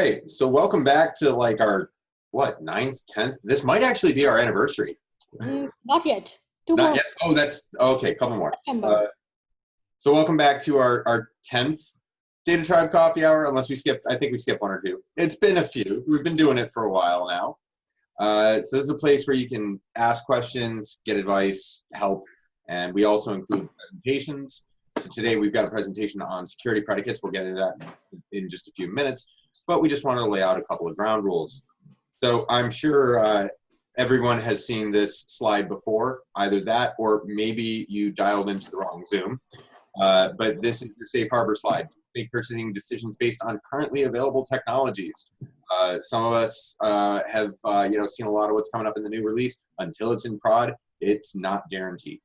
right, so welcome back to like our, what, 9th, 10th? This might actually be our anniversary. Not yet. Not yet? Oh, that's, okay, a couple more. So welcome back to our 10th Data Tribe Coffee Hour, unless we skip, I think we skipped one or two. It's been a few. We've been doing it for a while now. So this is a place where you can ask questions, get advice, help, and we also include presentations. So today we've got a presentation on security predicates. We'll get into that in just a few minutes, but we just wanted to lay out a couple of ground rules. So I'm sure everyone has seen this slide before, either that or maybe you dialed into the wrong Zoom. But this is your safe harbor slide. Make purchasing decisions based on currently available technologies. Some of us have seen a lot of what's coming up in the new release. Until it's in prod, it's not guaranteed.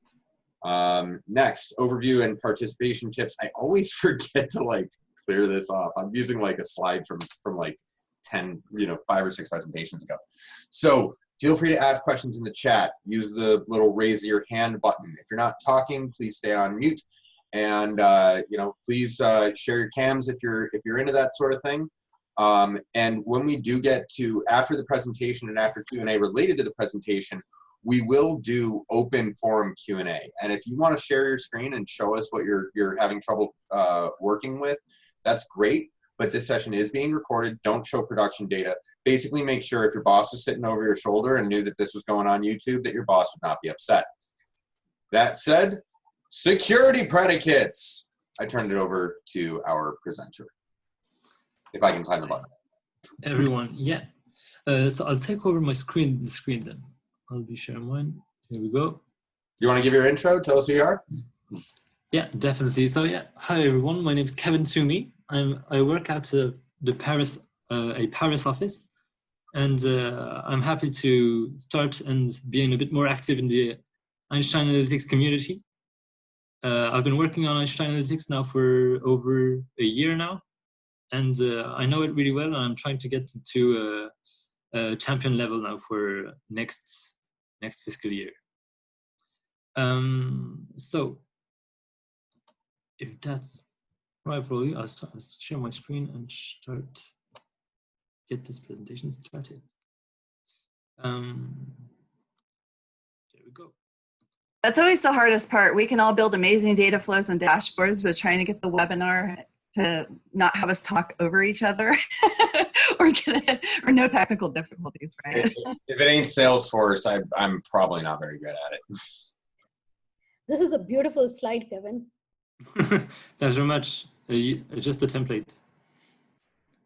Next, overview and participation tips. I always forget to like clear this off. I'm using like a slide from like 10, 5 or 6 presentations ago. So feel free to ask questions in the chat. Use the little raise your hand button. If you're not talking, please stay on mute. And please share your cams if you're into that sort of thing. And when we do get to after the presentation and after Q&A related to the presentation, we will do open forum Q&A. And if you want to share your screen and show us what you're having trouble working with, that's great. But this session is being recorded. Don't show production data. Basically, make sure if your boss is sitting over your shoulder and knew that this was going on YouTube, that your boss would not be upset. That said, security predicates. I turned it over to our presenter. If I can find the button. Everyone, yeah. So I'll take over the screen then. I'll be sharing mine. Here we go. You want to give your intro? Tell us who you are. Yeah, definitely. So yeah, hi everyone. My name is Kevin Toomey. I work at a Paris office, and I'm happy to start and being a bit more active in the Einstein Analytics community. I've been working on Einstein Analytics now for over a year now, and I know it really well, and I'm trying to get to a champion level now for next fiscal year. So if that's right for you, I'll share my screen and get this presentation started. There we go. That's always the hardest part. We can all build amazing data flows and dashboards, but trying to get the webinar to not have us talk over each other or no technical difficulties, right? If it ain't Salesforce, I'm probably not very good at it. This is a beautiful slide, Kevin. Thanks very much. Just a template.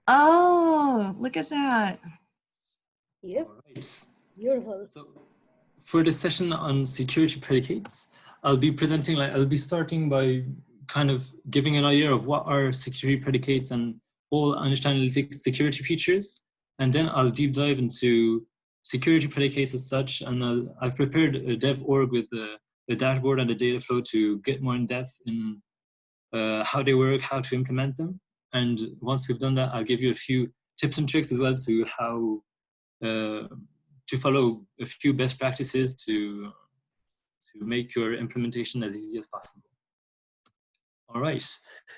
Oh, look at that. Yep. All right. Beautiful. So for the session on security predicates, I'll be starting by kind of giving an idea of what are security predicates and all Einstein Analytics security features. And then I'll deep dive into security predicates as such. And I've prepared a dev org with a dashboard and a data flow to get more in depth in how they work, how to implement them. And once we've done that, I'll give you a few tips and tricks as well to how to follow a few best practices to make your implementation as easy as possible. All right,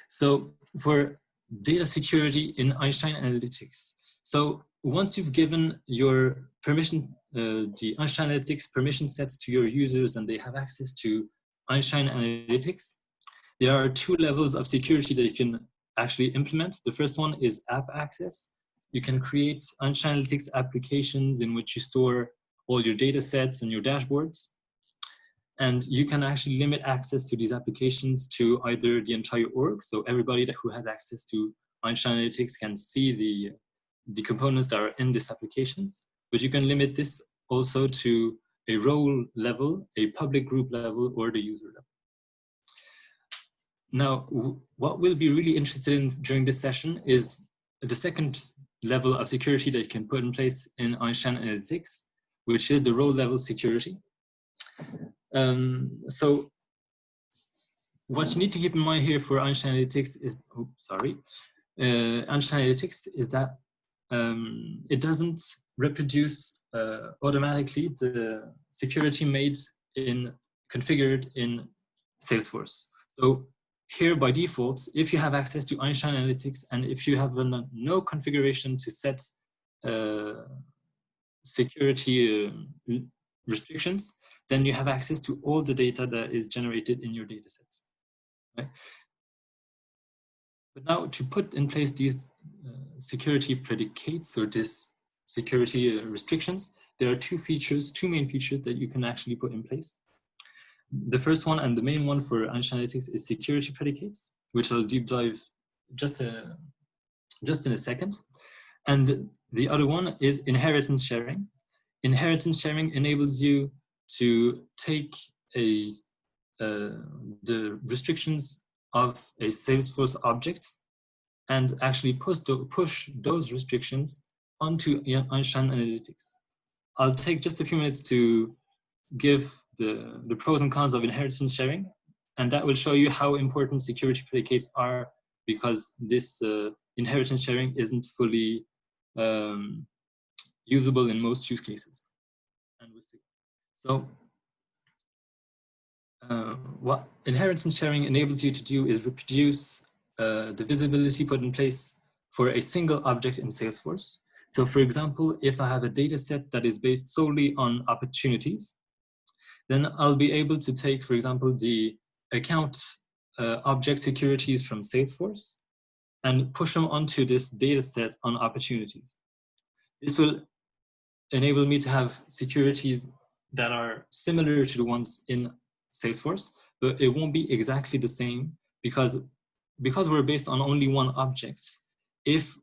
so for data security in Einstein Analytics. So once you've given your permission, the Einstein Analytics permission sets to your users and they have access to Einstein Analytics, there are 2 levels of security that you can actually implement. The first one is app access. You can create Einstein Analytics applications in which you store all your data sets and your dashboards. And you can actually limit access to these applications to either the entire org, so everybody who has access to Einstein Analytics can see the components that are in these applications. But you can limit this also to a role level, a public group level, or the user level. Now, what we'll be really interested in during this session is the second level of security that you can put in place in Einstein Analytics, which is the role level security. So what you need to keep in mind here for Einstein Analytics is, Einstein Analytics is that it doesn't reproduce automatically the security configured in Salesforce. So here by default, if you have access to Einstein Analytics and if you have no configuration to set security restrictions, then you have access to all the data that is generated in your data sets. Right? But now to put in place these security predicates or this security restrictions, there are two main features that you can actually put in place. The first one and the main one for Einstein Analytics is security predicates, which I'll deep dive just in a second. And the other one is inheritance sharing. Inheritance sharing enables you to take the restrictions of a Salesforce object and actually push those restrictions onto Einstein Analytics. I'll take just a few minutes to give the pros and cons of inheritance sharing, and that will show you how important security predicates are, because this inheritance sharing isn't fully usable in most use cases. And we'll see. So what inheritance sharing enables you to do is reproduce the visibility put in place for a single object in Salesforce. So for example, if I have a data set that is based solely on opportunities, then I'll be able to take, for example, the account object securities from Salesforce and push them onto this data set on opportunities. This will enable me to have securities that are similar to the ones in Salesforce, but it won't be exactly the same because we're based on only one object. If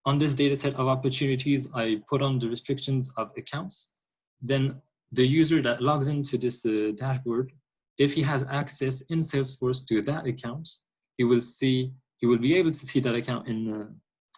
on this data set of opportunities, I put on the restrictions of accounts, then the user that logs into this dashboard, if he has access in Salesforce to that account, he will be able to see that account in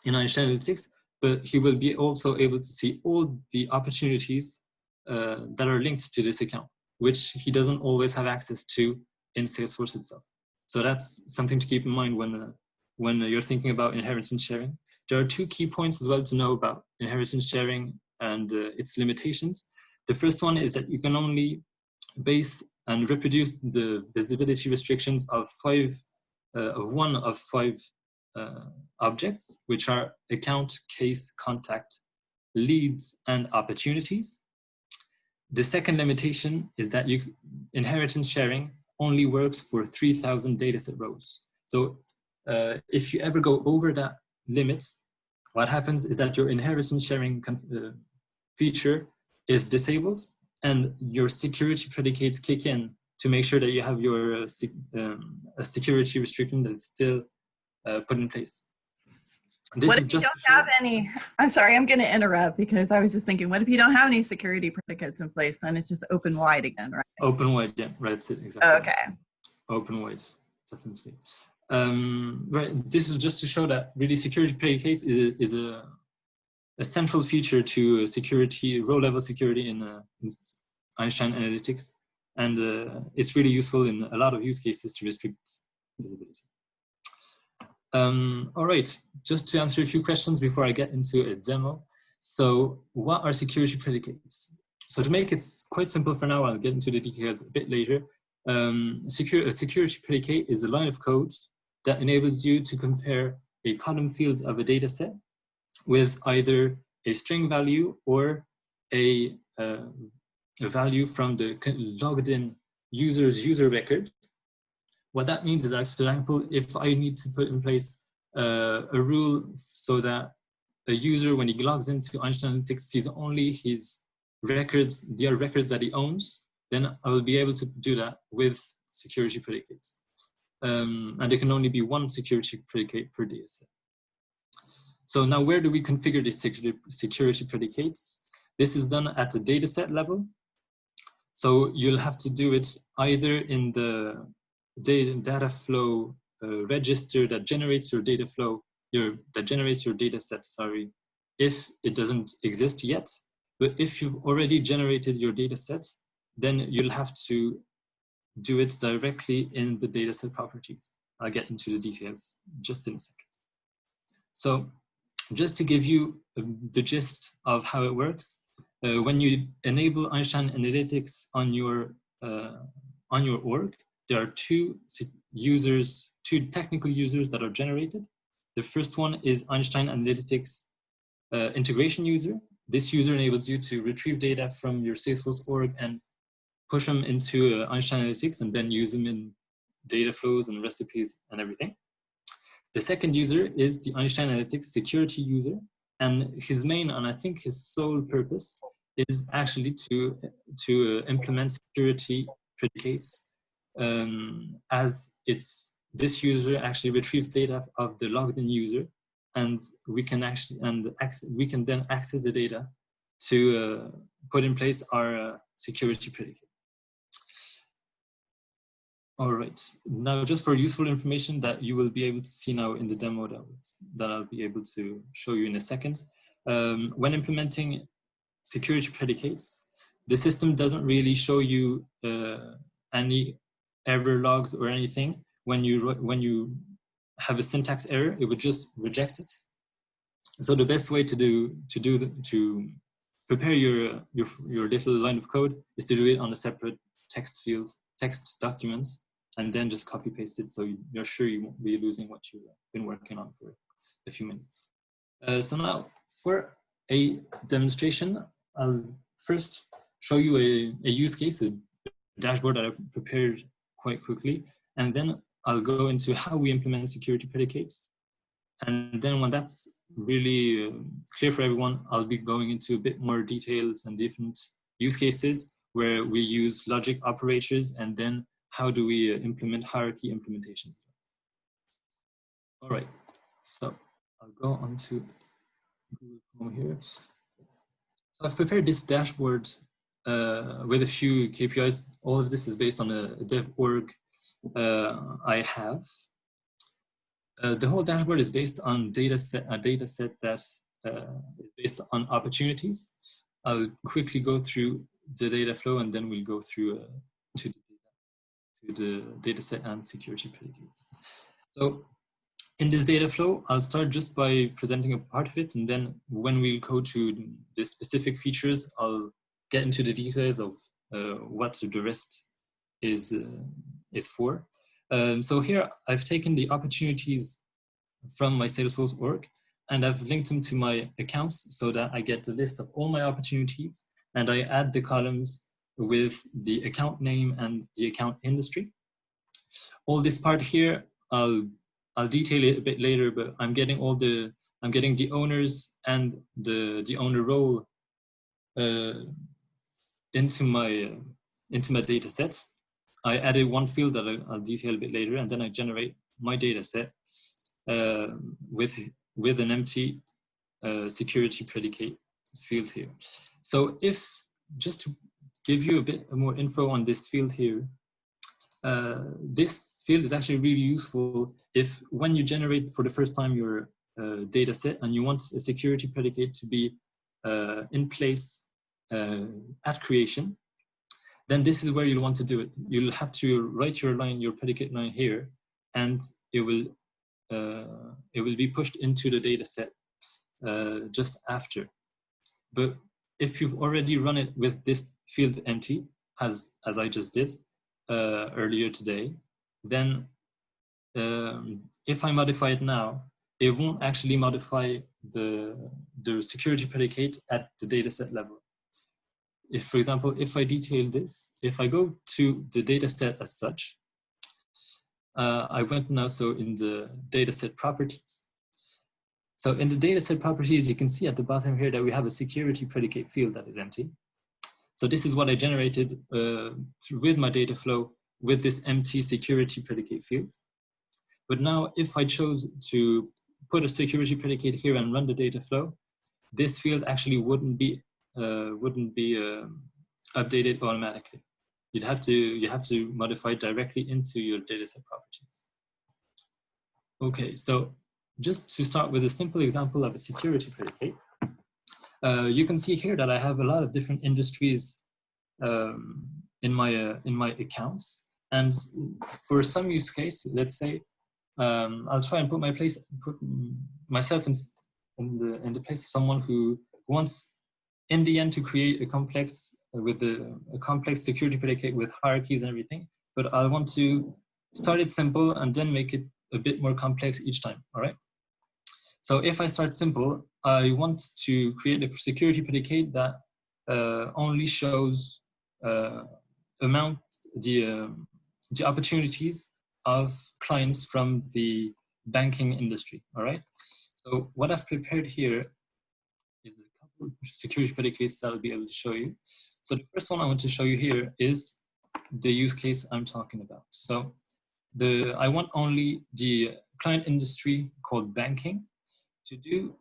Einstein Analytics, but he will be also able to see all the opportunities that are linked to this account, which he doesn't always have access to in Salesforce itself. So that's something to keep in mind when you're thinking about inheritance sharing. There are two key points as well to know about inheritance sharing and its limitations. The first one is that you can only base and reproduce the visibility restrictions of one of five objects, which are account, case, contact, leads, and opportunities. The second limitation is that inheritance sharing only works for 3,000 dataset rows. So if you ever go over that limit, what happens is that your inheritance sharing feature is disabled and your security predicates kick in to make sure that you have your a security restriction that's still put in place. What if you don't have any? I'm sorry, I'm going to interrupt because I was just thinking, what if you don't have any security predicates in place? Then it's just open wide again, right? Open wide, yeah, right, exactly. Okay. Open wide, definitely. Right, this is just to show that really security predicates is a central feature to security, row-level security in Einstein Analytics, and it's really useful in a lot of use cases to restrict visibility. All right, just to answer a few questions before I get into a demo. So what are security predicates? So to make it quite simple for now, I'll get into the details a bit later. A security predicate is a line of code that enables you to compare a column field of a data set with either a string value or a value from the logged in user's user record. What that means is that, for example, if I need to put in place a rule so that a user, when he logs into Einstein Analytics, sees only his records, the records that he owns, then I will be able to do that with security predicates. And there can only be one security predicate per data set. So now where do we configure these security predicates? This is done at the data set level. So you'll have to do it either in the data flow register that generates your data flow, that generates your data set, sorry, if it doesn't exist yet. But if you've already generated your data sets, then you'll have to do it directly in the dataset properties. I'll get into the details just in a second. So just to give you the gist of how it works, when you enable Einstein Analytics on your org, there are two technical users that are generated. The first one is Einstein Analytics integration user. This user enables you to retrieve data from your Salesforce org and push them into Einstein Analytics and then use them in data flows and recipes and everything. The second user is the Einstein Analytics security user, and his main, and I think his sole purpose, is actually to implement security predicates, as this user actually retrieves data of the logged in user, and we can then access the data to put in place our security predicate. All right, now just for useful information that you will be able to see now in the demo that I'll be able to show you in a second. When implementing security predicates, the system doesn't really show you any error logs or anything. When you have a syntax error, it would just reject it. So the best way to prepare your little line of code is to do it on a separate text document, and then just copy paste it so you're sure you won't be losing what you've been working on for a few minutes. So now for a demonstration, I'll first show you a use case, a dashboard that I prepared quite quickly, and then I'll go into how we implement security predicates. And then when that's really clear for everyone, I'll be going into a bit more details and different use cases where we use logic operators, and then how do we implement hierarchy implementations. All right, so I'll go on to Google Chrome here. So I've prepared this dashboard with a few KPIs. All of this is based on a dev org I have. The whole dashboard is based on a data set that is based on opportunities. I'll quickly go through the data flow, and then we'll go through to the data set and security predicates. So in this data flow, I'll start just by presenting a part of it, and then when we go to the specific features, I'll get into the details of what the rest is for. So here I've taken the opportunities from my Salesforce org, and I've linked them to my accounts so that I get the list of all my opportunities, and I add the columns with the account name and the account industry. All this part here, I'll detail it a bit later, but I'm getting the owners and the owner role into my data sets. I added one field that I'll detail a bit later, and then I generate my data set with an empty security predicate field here. So just to give you a bit more info on this field here, this field is actually really useful when you generate for the first time your data set and you want a security predicate to be in place at creation. Then this is where you'll want to do it. You'll have to write your predicate line here, and it will be pushed into the data set just after. But if you've already run it with this field empty, as I just did earlier today, then if I modify it now, it won't actually modify the security predicate at the data set level. If, for example, if I detail this, if I go to the data set as such, I went now, so in the data set properties. So in the data set properties, you can see at the bottom here that we have a security predicate field that is empty. So this is what I generated with my data flow with this empty security predicate field. But now if I chose to put a security predicate here and run the data flow, this field actually wouldn't be updated automatically. You have to modify it directly into your dataset properties. Okay, so just to start with a simple example of a security predicate, you can see here that I have a lot of different industries in my accounts, and for some use case, let's say I'll try and put myself in the place of someone who wants in the end to create a complex security predicate with hierarchies and everything, but I want to start it simple and then make it a bit more complex each time, all right? So if I start simple, I want to create a security predicate that only shows the opportunities of clients from the banking industry, all right? So what I've prepared here is a couple of security predicates that I'll be able to show you. So the first one I want to show you here is the use case I'm talking about. So I want only the client industry called banking to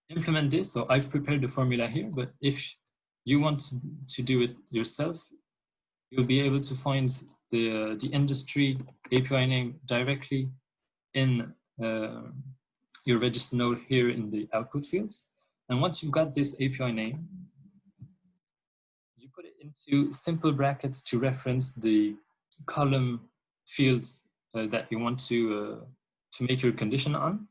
implement this. So I've prepared the formula here, but if you want to do it yourself, you'll be able to find the industry API name directly in your register node here in the output fields. And once you've got this API name, you put it into simple brackets to reference the column fields that you want to make your condition on.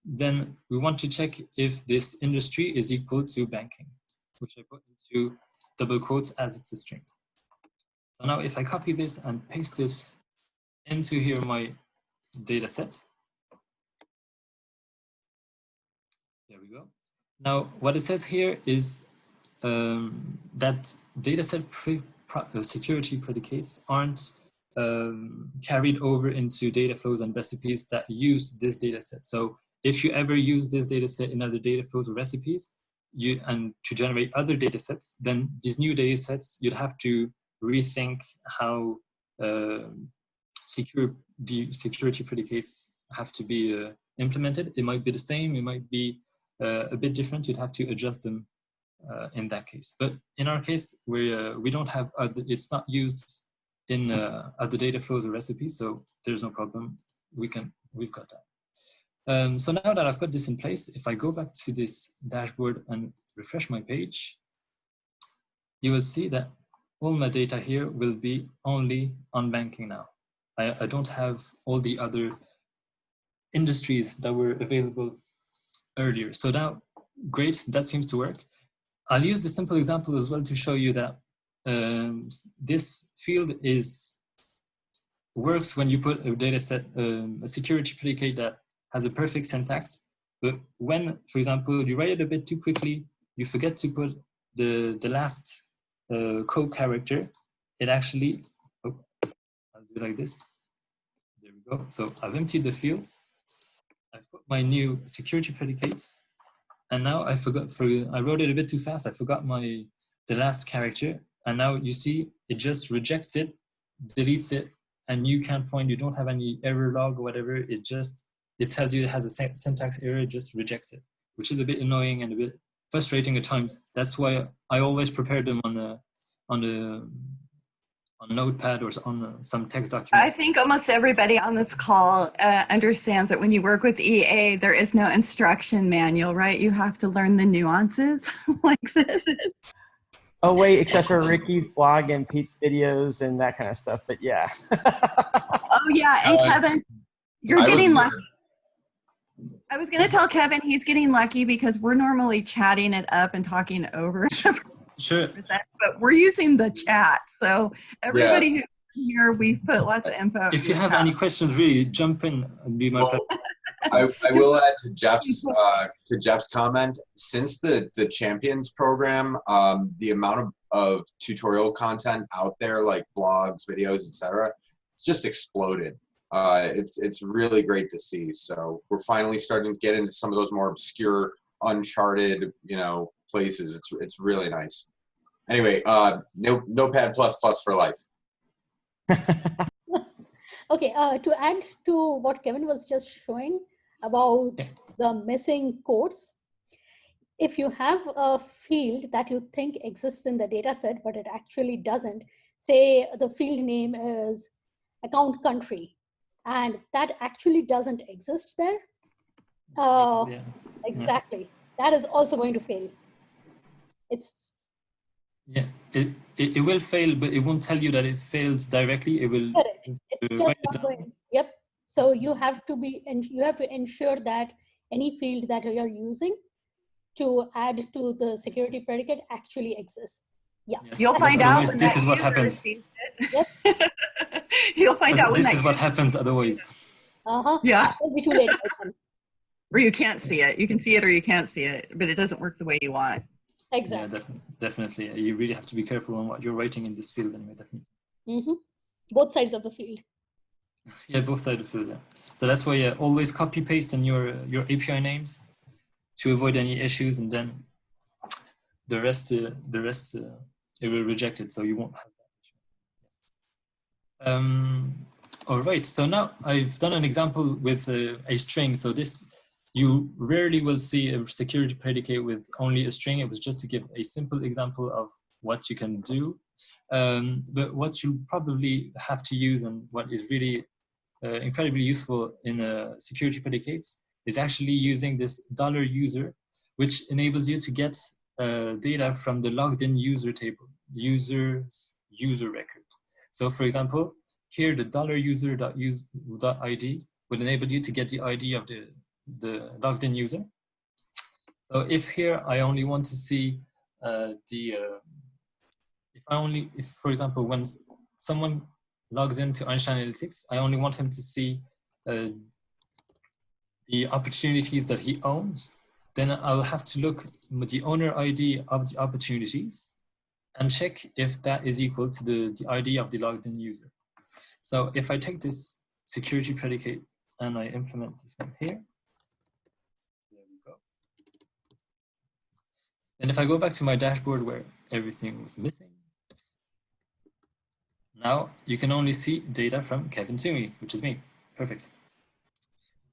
Then we want to check if this industry is equal to banking, which I put into double quotes as it's a string. So now if I copy this and paste this into here my data set, there we go. Now what it says here is that dataset security predicates aren't carried over into data flows and recipes that use this dataset. So if you ever use this dataset in other data flows or recipes, and to generate other datasets, then these new datasets, you'd have to rethink how security predicates have to be implemented. It might be the same, it might be a bit different. You'd have to adjust them in that case. But in our case, we don't have it's not used in other data flows or recipes, so there's no problem. We've got that. So now that I've got this in place, if I go back to this dashboard and refresh my page, you will see that all my data here will be only on banking now. I don't have all the other industries that were available earlier. So now, great, that seems to work. I'll use the simple example as well to show you that this field works when you put a data set, a security predicate that has a perfect syntax. But when, for example, you write it a bit too quickly, you forget to put the last code character, it actually, oh, I'll do it like this. There we go. So I've emptied the fields. I've put my new security predicates. And now I wrote it a bit too fast. I forgot the last character. And now you see, it just rejects it, deletes it, and you don't have any error log or whatever. It tells you it has a syntax error, it just rejects it, which is a bit annoying and a bit frustrating at times. That's why I always prepare them on Notepad or on some text document. I think almost everybody on this call understands that when you work with EA, there is no instruction manual, right? You have to learn the nuances like this. Oh wait, except for Ricky's blog and Pete's videos and that kind of stuff, but yeah. Oh yeah, and Kevin, you're getting lucky. I was going to tell Kevin he's getting lucky because we're normally chatting it up and talking over. Sure. But we're using the chat. So everybody who's here, we've put lots of info. If you have any questions, really jump in and be my pleasure. I will add to Jeff's comment. Since the Champions program, the amount of tutorial content out there, like blogs, videos, etc., it's just exploded. It's really great to see. So we're finally starting to get into some of those more obscure, uncharted, places. It's really nice. Anyway, Notepad++ for life. Okay, to add to what Kevin was just showing about the missing quotes, if you have a field that you think exists in the data set, but it actually doesn't, say the field name is account country, and that actually doesn't exist there, exactly, that is also going to fail. It will fail, but it won't tell you that it failed directly. It will. It's just not going. Yep. So you have to ensure that any field that you're using to add to the security predicate actually exists. Yeah. You'll find out. This is what happens. Yep. You'll find out when this that is what happens otherwise. Yeah. It'll be too late by then. Or you can't see it. You can see it or you can't see it, but it doesn't work the way you want. Exactly. Yeah, definitely. You really have to be careful on what you're writing in this field anyway, definitely. Both sides of the field. Yeah, both sides of the field, yeah. So that's why always copy paste in your API names to avoid any issues, and then the rest it will reject it, so you won't have that issue. Yes. All right, so now I've done an example with a string. So this, you rarely will see a security predicate with only a string. It was just to give a simple example of what you can do. But what you probably have to use, and what is really incredibly useful in security predicates, is actually using this $user, which enables you to get data from the logged in user table, user's user record. So for example, here the $user.id will enable you to get the ID of the logged in user. So if here I only want to see if for example, when someone logs into Einstein Analytics, I only want him to see the opportunities that he owns, then I'll have to look at the owner ID of the opportunities and check if that is equal to the ID of the logged in user. So if I take this security predicate and I implement this one here, there we go. And if I go back to my dashboard where everything was missing, now you can only see data from Kevin Toomey, which is me. Perfect.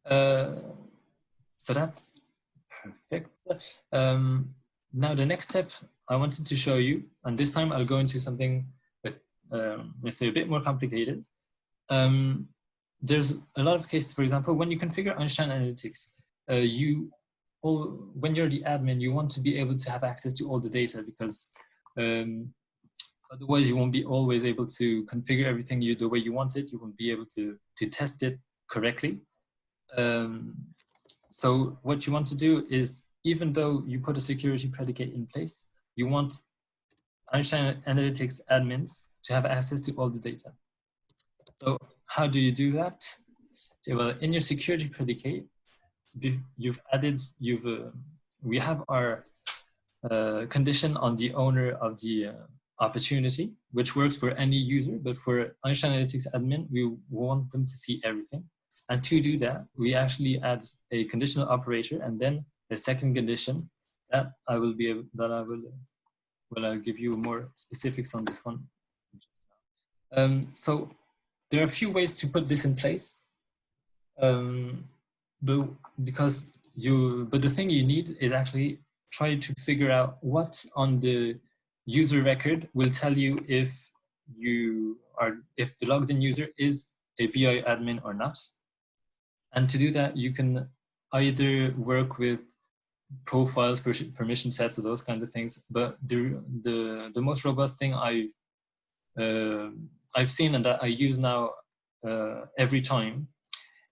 So that's perfect. Now the next step I wanted to show you, and this time I'll go into something that, let's say, a bit more complicated. There's a lot of cases, for example, when you configure Einstein Analytics, when you're the admin, you want to be able to have access to all the data, because otherwise you won't be always able to configure everything the way you want it. You won't be able to test it correctly. So what you want to do is, even though you put a security predicate in place, you want Einstein Analytics admins to have access to all the data. So how do you do that? Well, in your security predicate, we have our condition on the owner of the opportunity, which works for any user, but for Einstein Analytics admin, we want them to see everything. And to do that, we actually add a conditional operator and then a second condition that I'll give you more specifics on this one. So there are a few ways to put this in place, but the thing you need is actually try to figure out what on the user record will tell you if the logged in user is a BI admin or not. And to do that, you can either work with profiles, permission sets, or those kinds of things. But the most robust thing I've seen and that I use now every time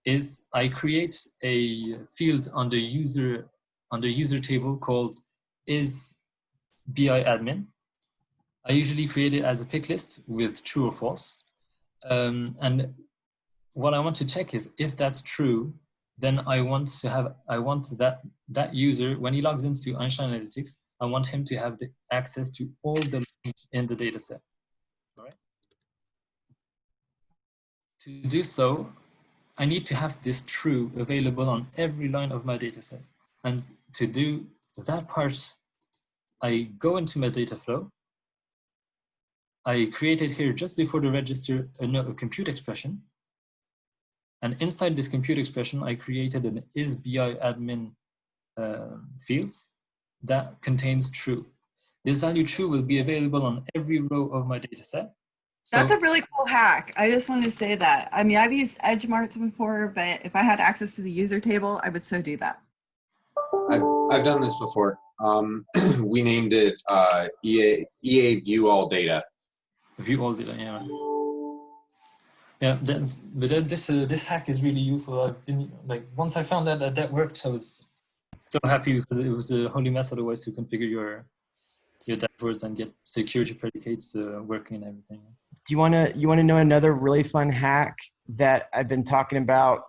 is I create a field on the user table called is BI admin. I usually create it as a pick list with true or false, and what I want to check is if that's true, then I want that user, when he logs into Einstein Analytics, I want him to have the access to all the lines in the data set. All right. To do so, I need to have this true available on every line of my data set. And to do that part, I go into my data flow. I created here just before the register a compute expression. And inside this compute expression, I created an isBIAdmin fields that contains true. This value true will be available on every row of my data set. So, that's a really cool hack. I just wanted to say that. I mean, I've used edge marks before, but if I had access to the user table, I would so do that. I've done this before. We named it EA view all data. View all data, yeah. Yeah, but this hack is really useful. I've been once I found out that worked, I was so happy, because it was a holy mess otherwise to configure your dashboards and get security predicates working and everything. you want to know another really fun hack that I've been talking about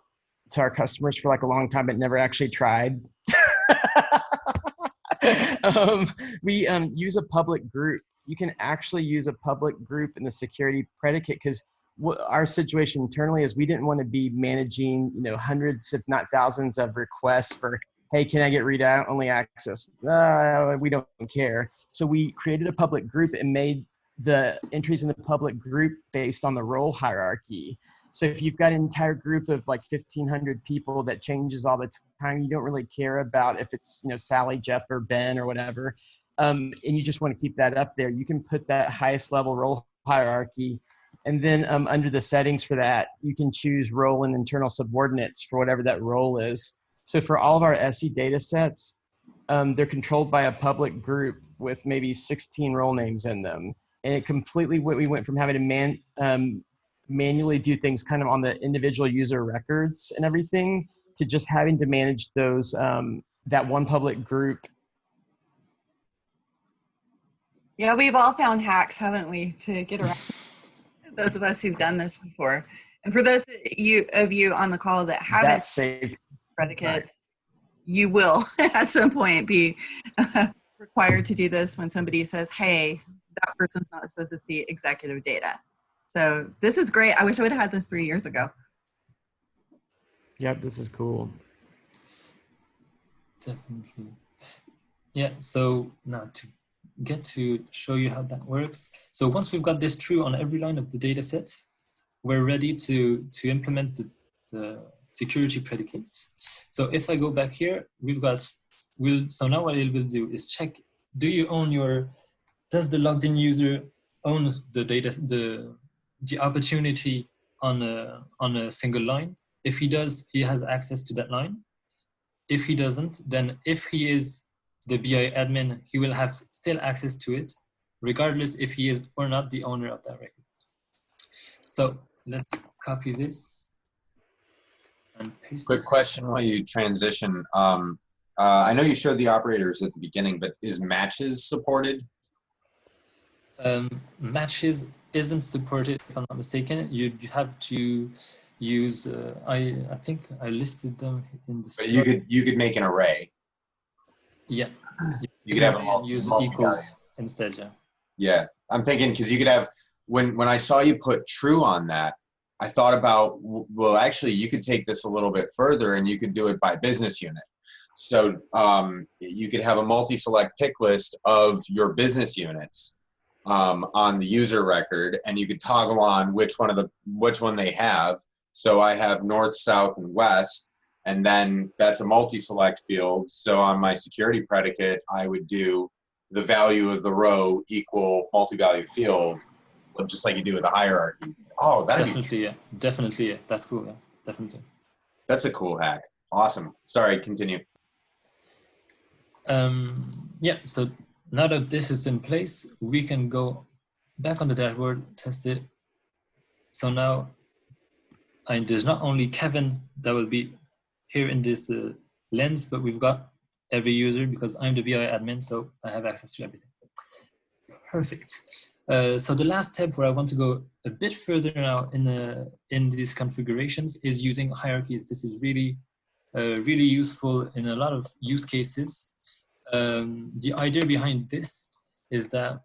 to our customers for like a long time, but never actually tried? We use a public group. You can actually use a public group in the security predicate, because our situation internally is we didn't want to be managing, hundreds, if not thousands of requests for, hey, can I get read-only access? We don't care. So we created a public group and made the entries in the public group based on the role hierarchy. So if you've got an entire group of like 1,500 people that changes all the time, you don't really care about if it's, Sally, Jeff, or Ben or whatever, and you just want to keep that up there, you can put that highest level role hierarchy. And then under the settings for that, you can choose role and internal subordinates for whatever that role is. So for all of our SE data sets, they're controlled by a public group with maybe 16 role names in them. And it completely, we went from having to manually do things kind of on the individual user records and everything to just having to manage those, that one public group. Yeah, we've all found hacks, haven't we, to get around those of us who've done this before. And for those of you on the call that haven't predicates, you will at some point be required to do this when somebody says, hey, that person's not supposed to see executive data. So this is great. I wish I would have had this 3 years ago. Yep, this is cool. Definitely. Yeah, so now to get to show you how that works. So once we've got this true on every line of the data set, we're ready to implement the security predicates. So if I go back here, so now what it will do is check, does the logged in user own the data, the opportunity on a single line? If he does, he has access to that line. If he doesn't, then if he is the BI admin, he will have still access to it, regardless if he is or not the owner of that record. So let's copy this and paste Quick it. question while you transition. I know you showed the operators at the beginning, but is matches supported? Matches isn't supported, if I'm not mistaken. You have to use, I think I listed them in the But you could make an array. Yeah. You could have a use equals instead, yeah. Yeah, I'm thinking because you could have, when I saw you put true on that, I thought about, well, actually, you could take this a little bit further and you could do it by business unit. So you could have a multi-select pick list of your business units on the user record, and you could toggle on which one they have. So I have north, south, and west, and then that's a multi-select field. So on my security predicate, I would do the value of the row equal multi-value field, just like you do with a hierarchy. Oh, that'd definitely, yeah. Definitely, yeah. That's cool, yeah. Definitely. That's a cool hack. Awesome. Sorry, continue. Yeah, so now that this is in place, we can go back on the dashboard, test it. So now, there's not only Kevin that will be here in this lens, but we've got every user because I'm the BI admin, so I have access to everything. Perfect. So the last step where I want to go a bit further now in these configurations is using hierarchies. This is really, really useful in a lot of use cases. The idea behind this is that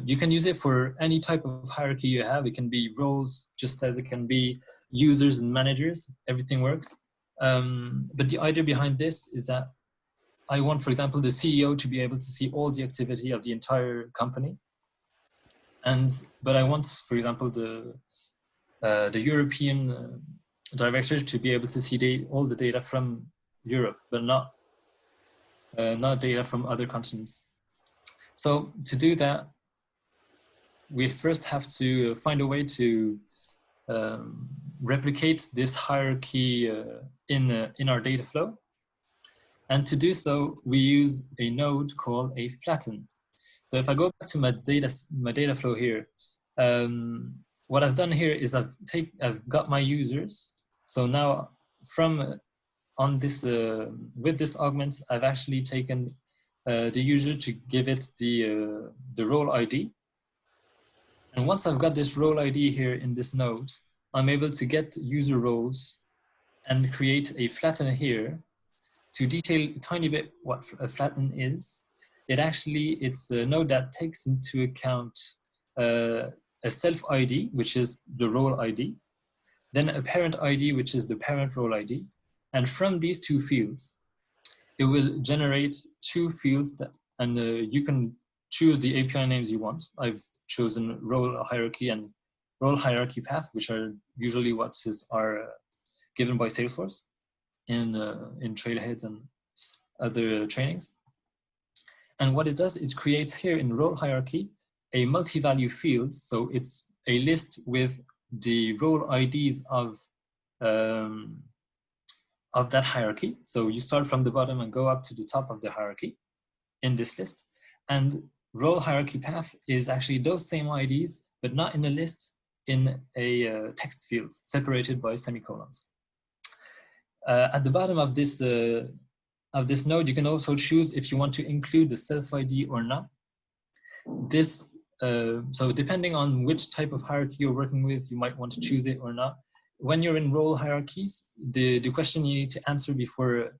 you can use it for any type of hierarchy you have. It can be roles, just as it can be users and managers. Everything works. But the idea behind this is that I want, for example, the CEO to be able to see all the activity of the entire company. But I want, for example, the European director to be able to see all the data from Europe, but not data from other continents. So to do that, we first have to find a way to replicate this hierarchy in our data flow. And to do so, we use a node called a flatten. So if I go back to my data flow here, what I've done here is I've got my users. So now on this with this augment, I've actually taken the user to give it the role ID, And once I've got this role ID here in this node, I'm able to get user roles and create a flatten here. To detail a tiny bit what a flatten is, it's a node that takes into account a self ID, which is the role ID, then a parent ID, which is the parent role ID. And from these two fields, it will generate two fields and you can choose the API names you want. I've chosen role hierarchy and role hierarchy path, which are usually are given by Salesforce in Trailheads and other trainings. And what it does, it creates here in role hierarchy a multi-value field. So it's a list with the role IDs of that hierarchy. So you start from the bottom and go up to the top of the hierarchy in this list. And role hierarchy path is actually those same IDs, but not in a list, in a text field separated by semicolons. At the bottom of this node, you can also choose if you want to include the self ID or not. So depending on which type of hierarchy you're working with, you might want to choose it or not. When you're in role hierarchies, the question you need to answer before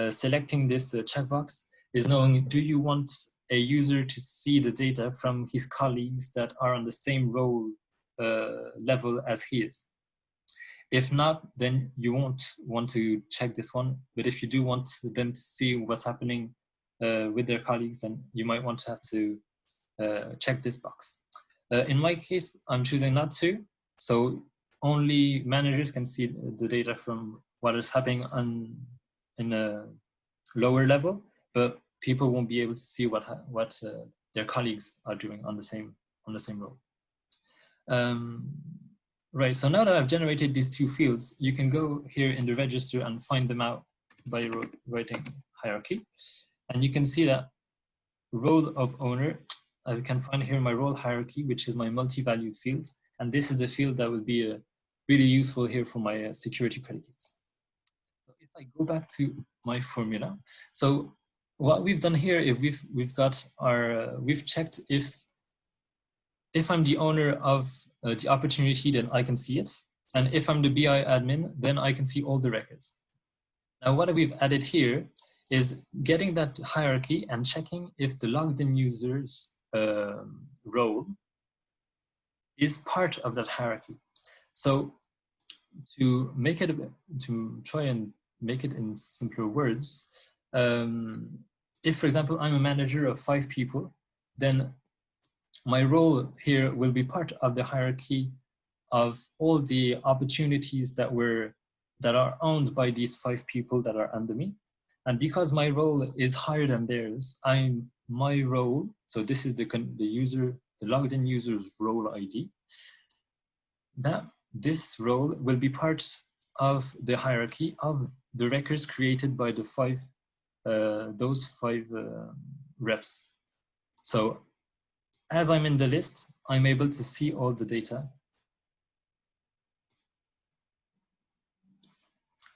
selecting this checkbox is knowing, do you want a user to see the data from his colleagues that are on the same role level as he is? If not, then you won't want to check this one. But if you do want them to see what's happening with their colleagues, then you might want to have to check this box. In my case, I'm choosing not to. So only managers can see the data from what is happening in a lower level, but people won't be able to see what their colleagues are doing on the same role. Right, so now that I've generated these two fields, you can go here in the register and find them out by writing hierarchy. And you can see that role of owner, I can find here my role hierarchy, which is my multi-valued field. And this is a field that would be really useful here for my security predicates. So if I go back to my formula, so what we've done here is we've checked if I'm the owner of the opportunity, then I can see it. And if I'm the BI admin, then I can see all the records. Now what we've added here is getting that hierarchy and checking if the logged in user's role is part of that hierarchy. So to try and make it in simpler words, if for example, I'm a manager of 5 people, then my role here will be part of the hierarchy of all the opportunities that are owned by these 5 people that are under me. And because my role is higher than theirs, my role, so this is the logged in user's role ID, that this role will be part of the hierarchy of the records created by those 5 reps. So as I'm in the list, I'm able to see all the data.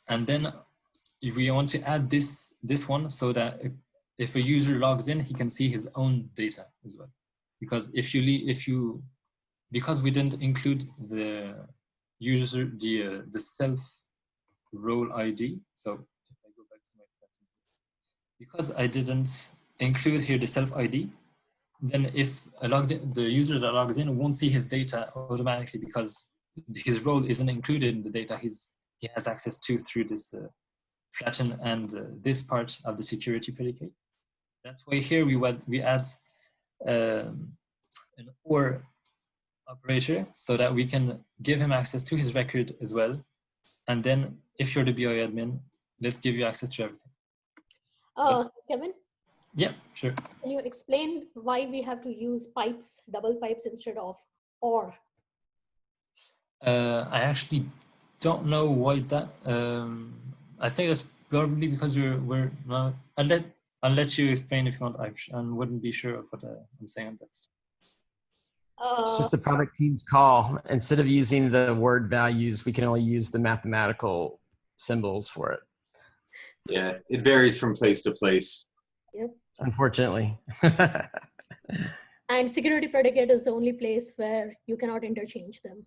And then we want to add this one so that if a user logs in, he can see his own data as well. Because because we didn't include the user, the self role ID. So if I go back to my because I didn't include here the self ID, then if the user that logs in won't see his data automatically because his role isn't included in the data he has access to through this flatten and this part of the security predicate. That's why here we add an OR operator so that we can give him access to his record as well. And then if you're the BI admin, let's give you access to everything. Kevin? Yeah, sure. Can you explain why we have to use pipes, double pipes instead of OR? I actually don't know why that. I think that's probably because we're not. I'll let you explain if you want. I wouldn't be sure of what I'm saying on that. It's just the product team's call. Instead of using the word values, we can only use the mathematical symbols for it. Yeah, it varies from place to place. Yep. Unfortunately. And security predicate is the only place where you cannot interchange them.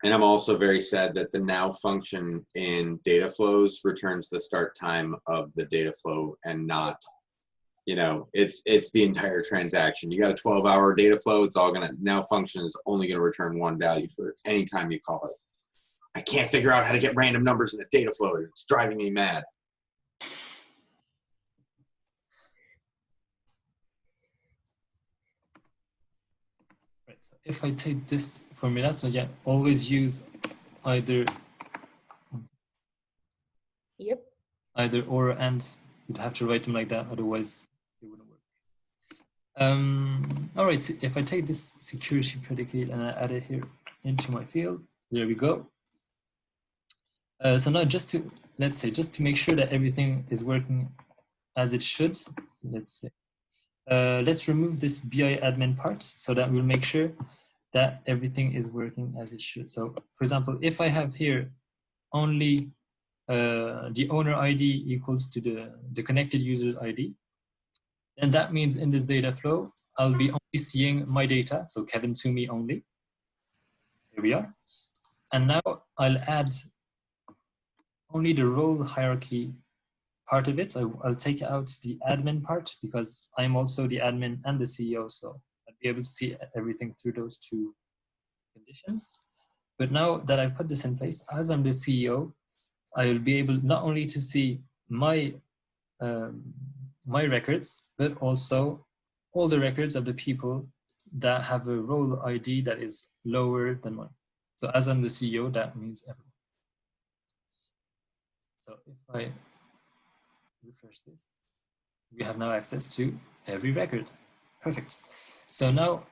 And I'm also very sad that the now function in data flows returns the start time of the data flow and not, you know, it's the entire transaction. You got a 12-hour data flow, it's all gonna, now function is only gonna return one value for any time you call it. I can't figure out how to get random numbers in a data flow. It's driving me mad. Right, so if I take this formula, so yeah, always use either or and. You'd have to write them like that, otherwise it wouldn't work. All right, so if I take this security predicate and I add it here into my field, there we go. So now let's say, just to make sure that everything is working as it should, let's remove this BI admin part so that we'll make sure that everything is working as it should. So for example, if I have here only the owner ID equals to the connected user ID, then that means in this data flow, I'll be only seeing my data, so Kevin Toomey only. Here we are. And now I'll add only the role hierarchy part of it. I'll take out the admin part because I'm also the admin and the CEO, so I'll be able to see everything through those two conditions. But now that I've put this in place, as I'm the CEO, I will be able not only to see my records, but also all the records of the people that have a role ID that is lower than mine. So as I'm the CEO, that means everyone. So if I refresh this, we have now access to every record. Perfect. So now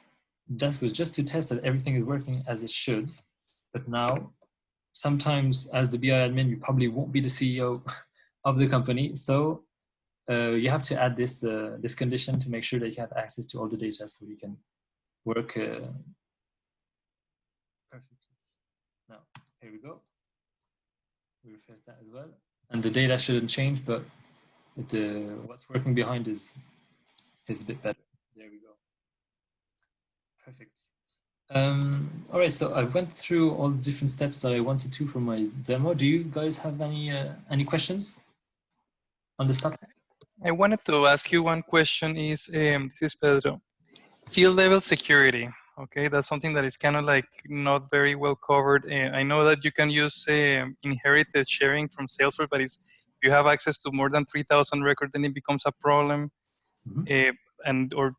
that was just to test that everything is working as it should. But now, sometimes as the BI admin, you probably won't be the CEO of the company. So you have to add this, this condition to make sure that you have access to all the data so you can work perfectly. Now, here we go. We refresh that as well. And the data shouldn't change, but what's working behind is a bit better. There we go. Perfect. All right, so I went through all the different steps that I wanted to for my demo. Do you guys have any questions on this topic? I wanted to ask you one question is, this is Pedro, field level security. Okay, that's something that is kind of like not very well covered. I know that you can use inherited sharing from Salesforce, but if you have access to more than 3,000 records, then it becomes a problem. Mm-hmm. Or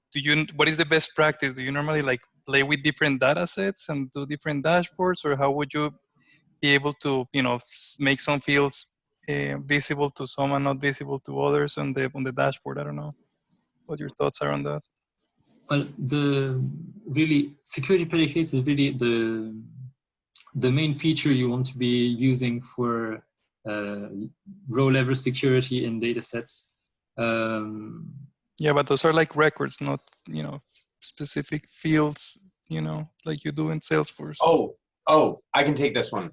what is the best practice? Do you normally like play with different data sets and do different dashboards, or how would you be able to, you know, make some fields visible to some and not visible to others on the dashboard? I don't know what your thoughts are on that. Well, really security predicates is really the main feature you want to be using for row level security in data sets. Yeah, but those are like records, not, you know, specific fields, you know, like you do in Salesforce. Oh, I can take this one.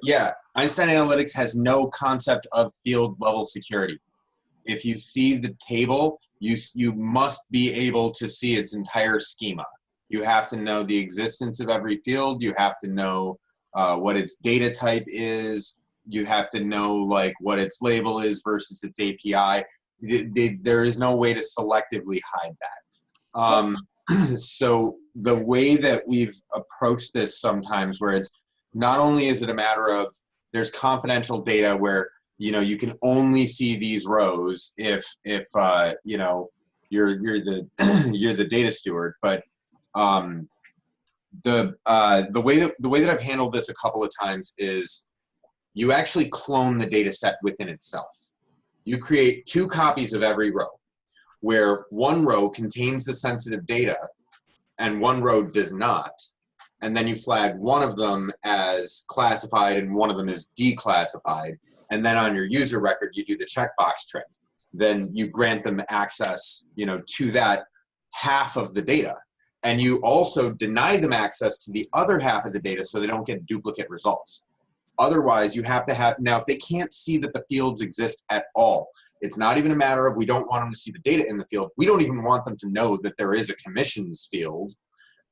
Yeah, Einstein Analytics has no concept of field level security. If you see the table, you must be able to see its entire schema. You have to know the existence of every field. You have to know what its data type is. You have to know like what its label is versus its API. There is no way to selectively hide that. So the way that we've approached this sometimes, where it's not only is it a matter of there's confidential data where, you know, you can only see these rows if you know, you're the you're the data steward, but the way that I've handled this a couple of times is you actually clone the data set within itself. You create 2 copies of every row, where one row contains the sensitive data and one row does not. And then you flag one of them as classified and one of them is declassified. And then on your user record, you do the checkbox trick. Then you grant them access, you know, to that half of the data. And you also deny them access to the other half of the data so they don't get duplicate results. Otherwise, you have to have, now if they can't see that the fields exist at all, it's not even a matter of we don't want them to see the data in the field. We don't even want them to know that there is a commissions field.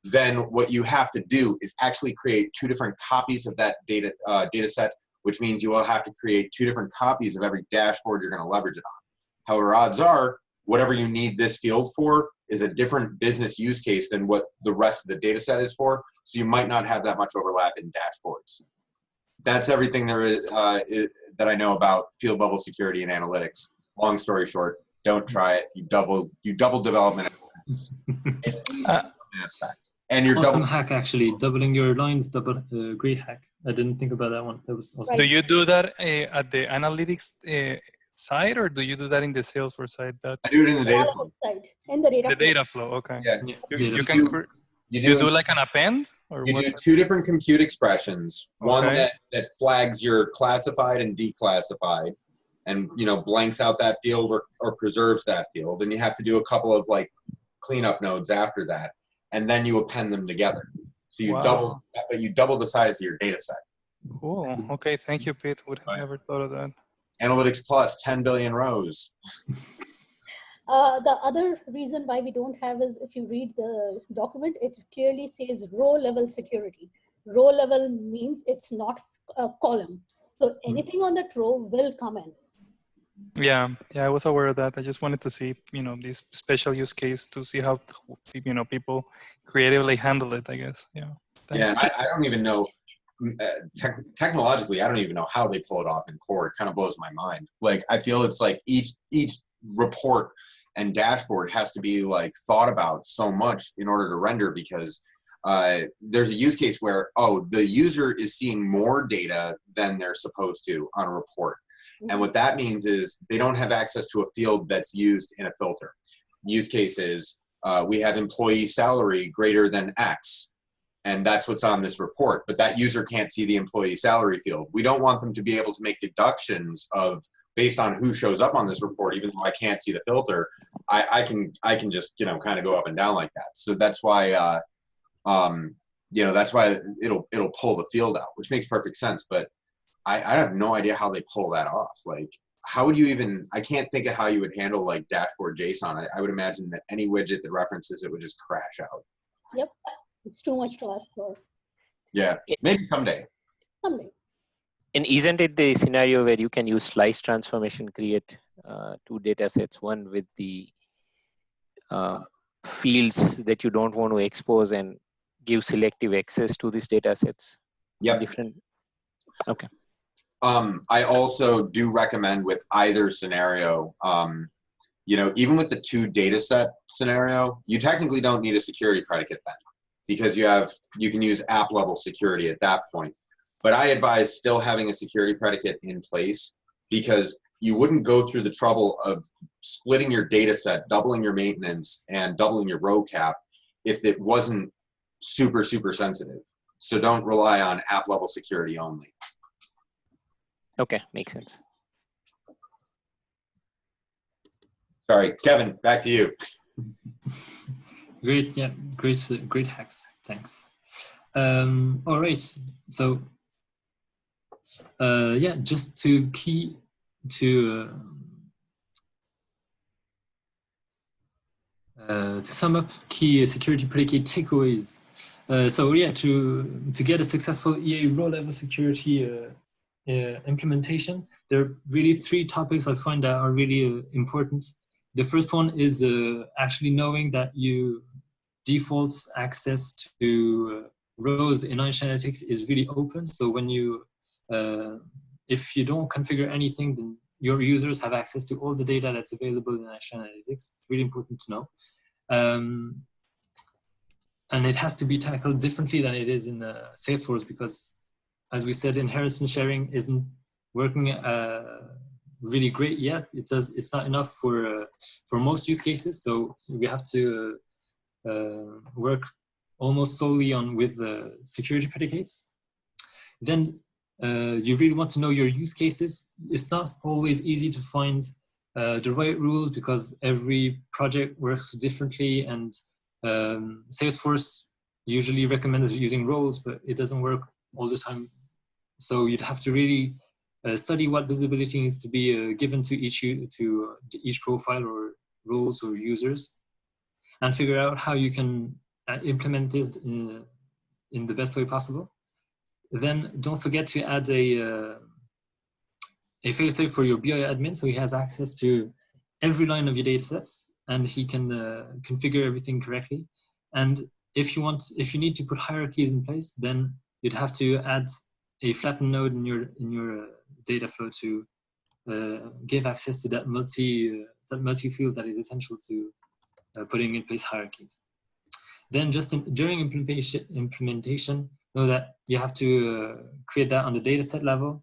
Then what you have to do is actually create 2 different copies of that data set, which means you will have to create 2 different copies of every dashboard you're going to leverage it on. However, odds are, whatever you need this field for is a different business use case than what the rest of the data set is for, so you might not have that much overlap in dashboards. That's everything there is that I know about field level security and analytics. Long story short, don't try it. You double development at least in some aspects. And you're awesome hack, actually, doubling your lines, great hack. I didn't think about that one. That was awesome. Do you do that at the analytics side, or do you do that in the Salesforce side? That I do it in the data flow. In the data the flow. data flow, okay. Yeah. You do like an append, or you what? do 2 different compute expressions. One Okay. that flags your classified and declassified, and blanks out that field or preserves that field. And you have to do a couple of like cleanup nodes after that, and then you append them together. So you double the size of your data set. Cool. Okay, thank you, Pete. Would have never thought of that. Analytics Plus, 10 billion rows. The other reason why we don't have is, if you read the document, it clearly says row level security. Row level means it's not a column. So anything on that row will come in. Yeah, I was aware of that. I just wanted to see, this special use case to see how, people creatively handle it, I guess. Yeah. Thanks. Yeah, I don't even know. Technologically, I don't even know how they pull it off in core. It kind of blows my mind. Like, I feel it's like each report and dashboard has to be like thought about so much in order to render, because there's a use case where, the user is seeing more data than they're supposed to on a report. And what that means is they don't have access to a field that's used in a filter. Use case is, we have employee salary greater than X, and that's what's on this report, but that user can't see the employee salary field. We don't want them to be able to make deductions based on who shows up on this report, even though I can't see the filter. I can just, kind of go up and down like that. So that's why, that's why it'll pull the field out, which makes perfect sense. But I have no idea how they pull that off. Like, how would you even, I can't think of how you would handle like dashboard JSON. I would imagine that any widget that references it would just crash out. Yep, it's too much to ask for. Yeah, maybe someday. Someday. And isn't it the scenario where you can use slice transformation, create 2 data sets, one with the fields that you don't want to expose, and give selective access to these data sets? Yep. Different. Okay. I also do recommend with either scenario, even with the 2 data set scenario, you technically don't need a security predicate then, because you can use app level security at that point. But I advise still having a security predicate in place, because you wouldn't go through the trouble of splitting your data set, doubling your maintenance, and doubling your row cap if it wasn't super, super sensitive. So don't rely on app level security only. Okay, makes sense. Sorry, Kevin, back to you. Great, yeah, great hacks. Thanks. All right, so just to sum up key security predicate takeaways. To get a successful EA row level security implementation, there are really 3 topics I find that are really important. The first one is actually knowing that you default access to rows in Einstein Analytics is really open. So when you, if you don't configure anything, then your users have access to all the data that's available in Einstein Analytics. It's really important to know. And it has to be tackled differently than it is in Salesforce, because, as we said, inheritance sharing isn't working really great yet. It's not enough for most use cases. So we have to work almost solely with security predicates. Then you really want to know your use cases. It's not always easy to find the right rules, because every project works differently, and Salesforce usually recommends using roles, but it doesn't work all the time So you'd have to really study what visibility needs to be given to each profile or roles or users, and figure out how you can implement this in the best way possible. Then don't forget to add a failsafe for your BI admin, so he has access to every line of your data sets and he can configure everything correctly. And if you need to put hierarchies in place, then you'd have to add a flattened node in your data flow to give access to that multi field that is essential to putting in place hierarchies. Then during implementation, know that you have to create that on the data set level.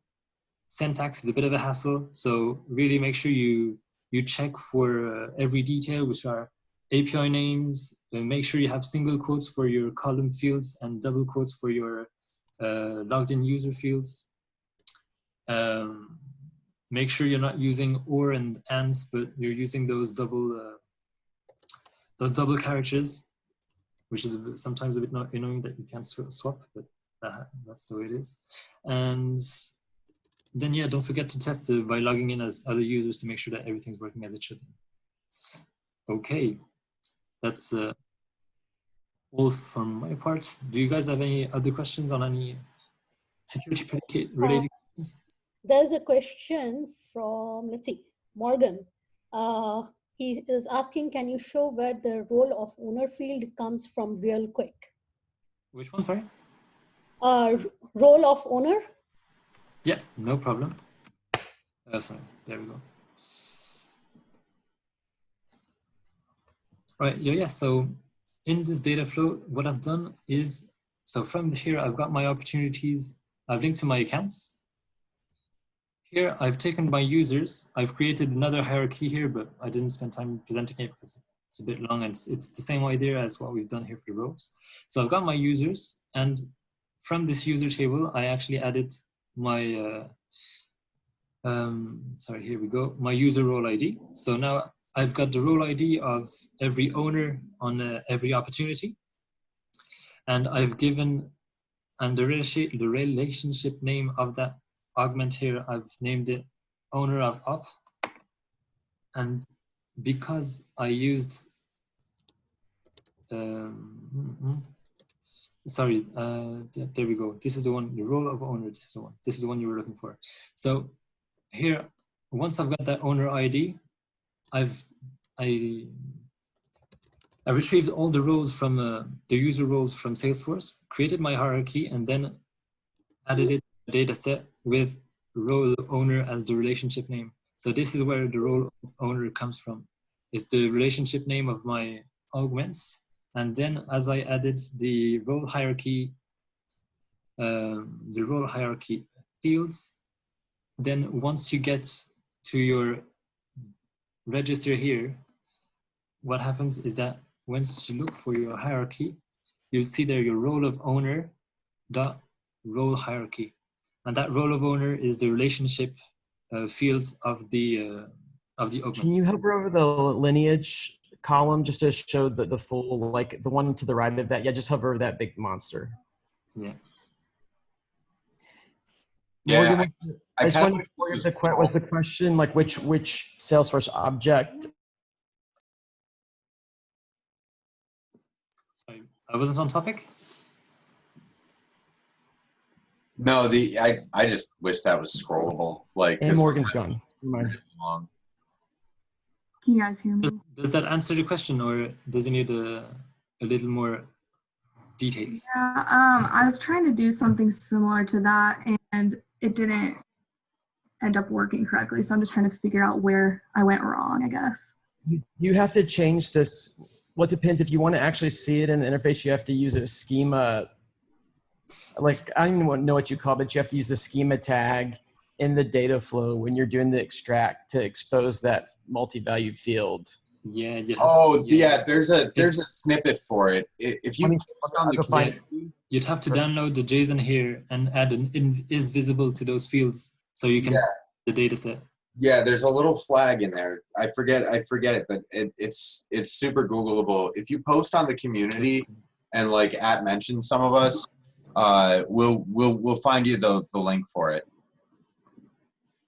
Syntax is a bit of a hassle, so really make sure you check for every detail, which are API names, and make sure you have single quotes for your column fields and double quotes for your logged in user fields. Make sure you're not using or and ands, but you're using those double characters, which is sometimes a bit annoying that you can't swap, but that's the way it is. And then, yeah, don't forget to test by logging in as other users to make sure that everything's working as it should. Okay, that's all from my part. Do you guys have any other questions on any security predicate related questions? There's a question from, let's see, Morgan. He is asking, can you show where the role of owner field comes from real quick? Which one, sorry? Role of owner? Yeah, no problem. Sorry, there we go. Right, yeah, so in this data flow, what I've done is, so from here, I've got my opportunities, I've linked to my accounts. Here, I've taken my users, I've created another hierarchy here, but I didn't spend time presenting it because it's a bit long and it's the same idea as what we've done here for the rows. So I've got my users, and from this user table, I actually added my, sorry, here we go, my user role ID. So now I've got the role ID of every owner on every opportunity. And I've given, and the relationship name of that augment here, I've named it owner of op. And because I used, sorry, there we go. This is the one, the role of owner, this is the one you were looking for. So here, once I've got that owner ID, I retrieved all the roles from the user roles from Salesforce, created my hierarchy, and then added it to the data set with role owner as the relationship name. So this is where the role of owner comes from. It's the relationship name of my augments. And then as I added the role hierarchy fields, then once you get to your register here, what happens is that once you look for your hierarchy, you'll see there your role of owner dot role hierarchy, and that role of owner is the relationship fields of the augment. Can you hover over the lineage column just to show the full, like the one to the right of that? Yeah, just hover over that big monster. Yeah. Yeah, Morgan, I just wondered if was the question like which Salesforce object? Sorry, I wasn't on topic. No, I just wish that was scrollable. Like, And Morgan's gone. Long. Can you guys hear me? Does that answer the question, or does it need a little more details? Yeah, I was trying to do something similar to that, and it didn't end up working correctly. So I'm just trying to figure out where I went wrong, I guess. You have to change this. What depends, if you want to actually see it in the interface, you have to use a schema. Like, I don't even know what you call it, but you have to use the schema tag in the data flow when you're doing the extract to expose that multi-value field. Yeah. There's a snippet for it. If you you'd have to download the JSON here and add an is visible to those fields so you can see the data set. Yeah, there's a little flag in there. I forget it, but it's super Googleable. If you post on the community and like @mention some of us, we'll find you the link for it.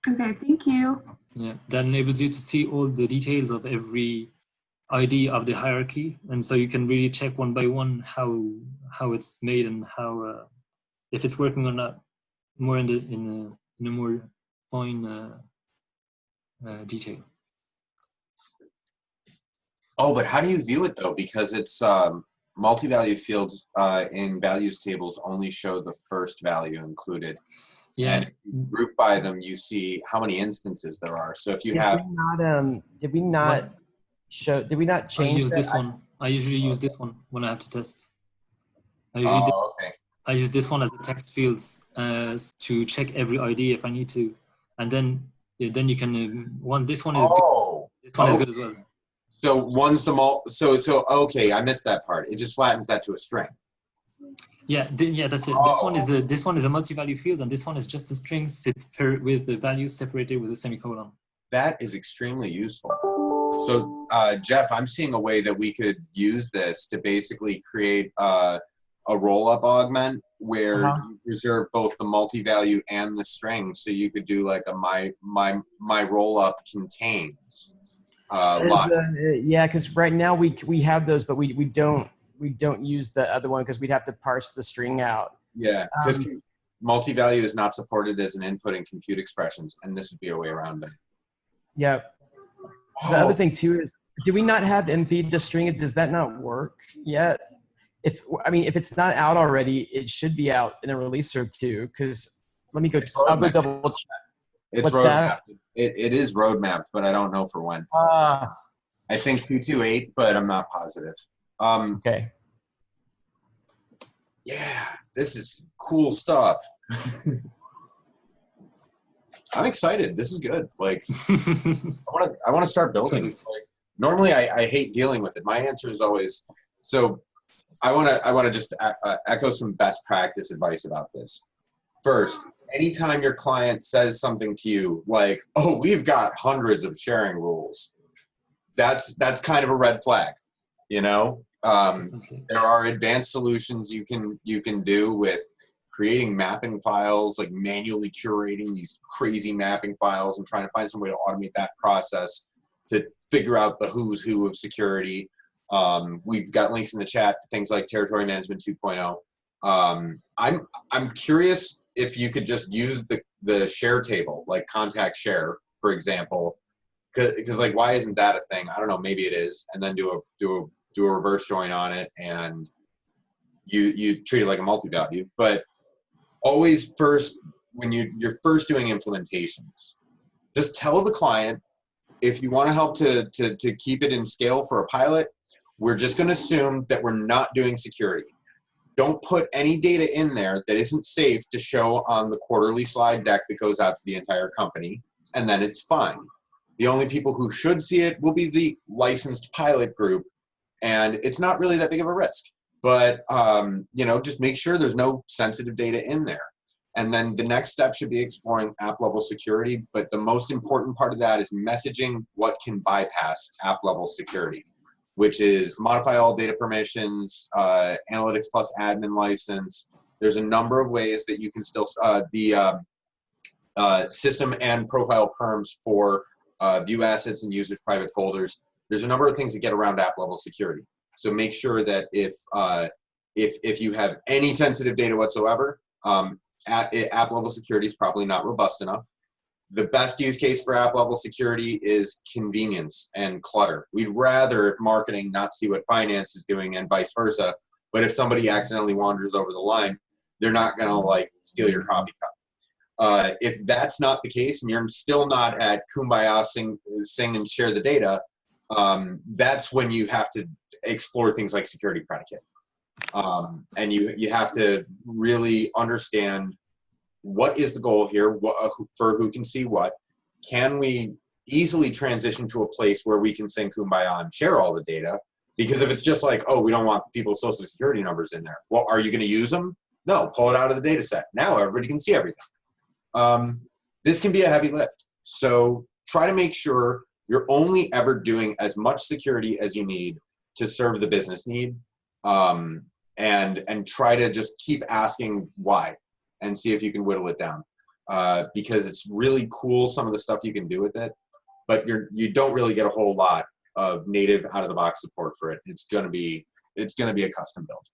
Okay, thank you. Yeah, that enables you to see all the details of every ID of the hierarchy, and so you can really check one by one how it's made and how if it's working or not, more in a more fine detail. Oh, but how do you view it though? Because it's multi-valued fields in values tables only show the first value included. Yeah. And if you group by them, you see how many instances there are. So if you have, did we not I change use that? this one. I usually use this one when I have to test. okay. I use this one as a text field to check every ID if I need to, and then you can this one is good. This one is good as well. So one's the so okay, I missed that part. It just flattens that to a string. Yeah, that's it. This one is a multi-value field, and this one is just a string with the values separated with a semicolon. That is extremely useful. So Jeff, I'm seeing a way that we could use this to basically create a roll-up augment where you preserve both the multi-value and the string. So you could do like a my roll-up contains. Yeah, because right now we have those, but we don't use the other one because we'd have to parse the string out. Yeah, because multi-value is not supported as an input in compute expressions, and this would be a way around it. Yeah. The other thing too is, do we not have mfeed to string it? Does that not work yet? If it's not out already, it should be out in a release or two. Because let me go. I'll go double check. It's What's roadmapped. that? It is roadmapped, but I don't know for when. I think 228, but I'm not positive. Okay. Yeah, this is cool stuff. I'm excited. This is good. Like, I want to start building. Like, normally, I hate dealing with it. My answer is always so. I want to just echo some best practice advice about this. First, anytime your client says something to you like, "Oh, we've got hundreds of sharing rules," that's kind of a red flag. You know, there are advanced solutions you can do with creating mapping files, like manually curating these crazy mapping files and trying to find some way to automate that process to figure out the who's who of security. We've got links in the chat to things like Territory Management 2.0. I'm curious if you could just use the share table, like contact share, for example, because like why isn't that a thing? I don't know, maybe it is, and then do a reverse join on it, and you treat it like a multi-value. But always first, when you're first doing implementations, just tell the client, if you want to help to keep it in scale for a pilot, we're just going to assume that we're not doing security. Don't put any data in there that isn't safe to show on the quarterly slide deck that goes out to the entire company, and then it's fine. The only people who should see it will be the licensed pilot group, and it's not really that big of a risk. But, just make sure there's no sensitive data in there. And then the next step should be exploring app-level security. But the most important part of that is messaging what can bypass app-level security, which is modify all data permissions, analytics plus admin license. There's a number of ways that you can still, system and profile perms for view assets and users' private folders. There's a number of things that get around app-level security. So make sure that if you have any sensitive data whatsoever, app-level security is probably not robust enough. The best use case for app-level security is convenience and clutter. We'd rather marketing not see what finance is doing and vice versa. But if somebody accidentally wanders over the line, they're not going to like steal your coffee cup. If that's not the case and you're still not at Kumbaya, sing and share the data, that's when you have to explore things like security predicate. And you have to really understand what is the goal here, for who can see what. Can we easily transition to a place where we can sing Kumbaya and share all the data? Because if it's just like, oh, we don't want people's social security numbers in there. Well, are you going to use them? No, pull it out of the data set. Now everybody can see everything. This can be a heavy lift. So try to make sure you're only ever doing as much security as you need to serve the business need. and try to just keep asking why and see if you can whittle it down. Because it's really cool, some of the stuff you can do with it, but you don't really get a whole lot of native out of the box support for it. It's gonna be a custom build.